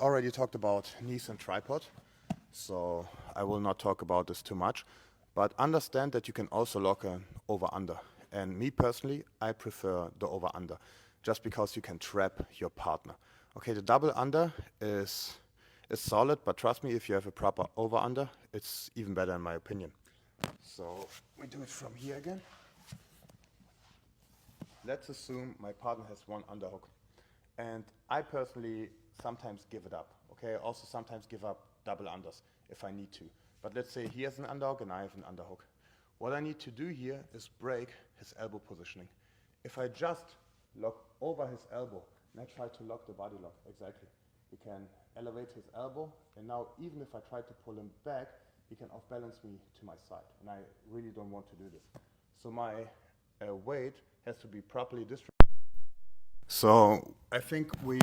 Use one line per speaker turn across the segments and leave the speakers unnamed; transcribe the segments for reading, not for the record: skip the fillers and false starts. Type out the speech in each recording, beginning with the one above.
already talked about knees and tripod, so I will not talk about this too much. But understand that you can also lock an over-under. And me personally, I prefer the over-under, just because you can trap your partner. Okay, the double under is solid, but trust me, if you have a proper over-under, it's even better in my opinion. So we do it from here again. Let's assume my partner has one underhook. And I personally sometimes give it up. Okay, I also sometimes give up double unders if I need to. But let's say he has an underhook and I have an underhook. What I need to do here is break his elbow positioning. If I just lock over his elbow and I try to lock the body lock, exactly, he can elevate his elbow, and now even if I try to pull him back, he can off-balance me to my side, and I really don't want to do this. So my weight has to be properly distributed. So I think we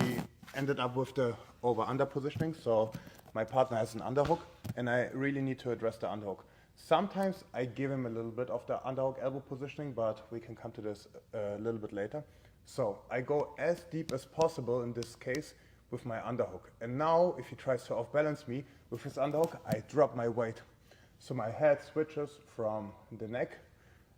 ended up with the over-under positioning. So my partner has an underhook, and I really need to address the underhook. Sometimes I give him a little bit of the underhook elbow positioning, but we can come to this a little bit later. So I go as deep as possible in this case with my underhook. And now if he tries to off-balance me with his underhook, I drop my weight. So my head switches from the neck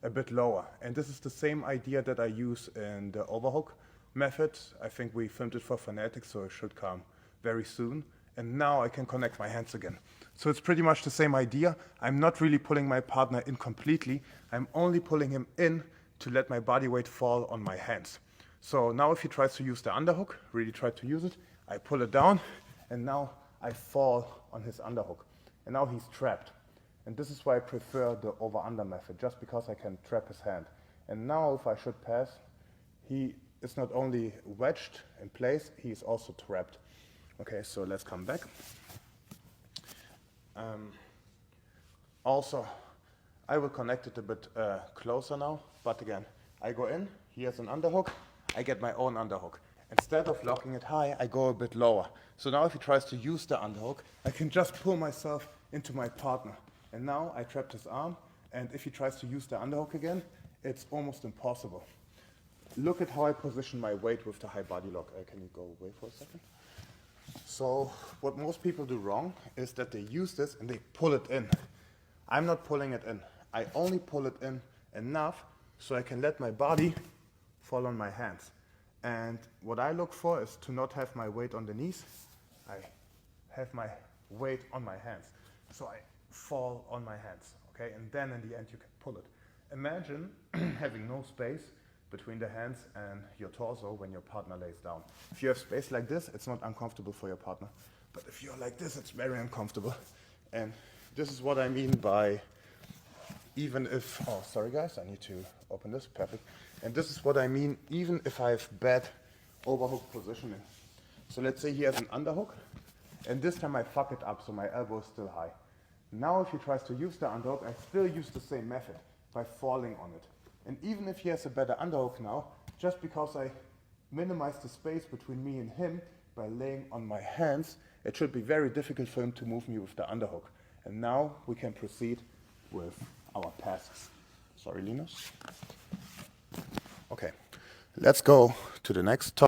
a bit lower. And this is the same idea that I use in the overhook method. I think we filmed it for Fanatics, so it should come very soon. And now I can connect my hands again. So it's pretty much the same idea. I'm not really pulling my partner in completely. I'm only pulling him in to let my body weight fall on my hands. So now if he tries to use the underhook, really try to use it, I pull it down, and now I fall on his underhook. And now he's trapped. And this is why I prefer the over-under method, just because I can trap his hand. And now if I should pass, he is not only wedged in place, he is also trapped. Okay, so let's come back. Also, I will connect it a bit closer now, but again, I go in, he has an underhook, I get my own underhook. Instead of locking it high, I go a bit lower. So now if he tries to use the underhook, I can just pull myself into my partner. And now I trapped his arm, and if he tries to use the underhook again, it's almost impossible. Look at how I position my weight with the high body lock. Can you go away for a second? So what most people do wrong is that they use this and they pull it in. I'm not pulling it in. I only pull it in enough so I can let my body fall on my hands. And what I look for is to not have my weight on the knees. I have my weight on my hands. So I fall on my hands, okay? And then in the end you can pull it. Imagine having no space between the hands and your torso when your partner lays down. If you have space like this, it's not uncomfortable for your partner. But if you're like this, it's very uncomfortable. And this is what I mean by even if, oh, sorry guys, I need to open this, perfect. And this is what I mean, even if I have bad overhook positioning. So let's say he has an underhook, and this time I fuck it up so my elbow is still high. Now if he tries to use the underhook, I still use the same method by falling on it. And even if he has a better underhook now, just because I minimize the space between me and him by laying on my hands, it should be very difficult for him to move me with the underhook. And now we can proceed with our passes. Sorry, Linus. Okay, let's go to the next topic.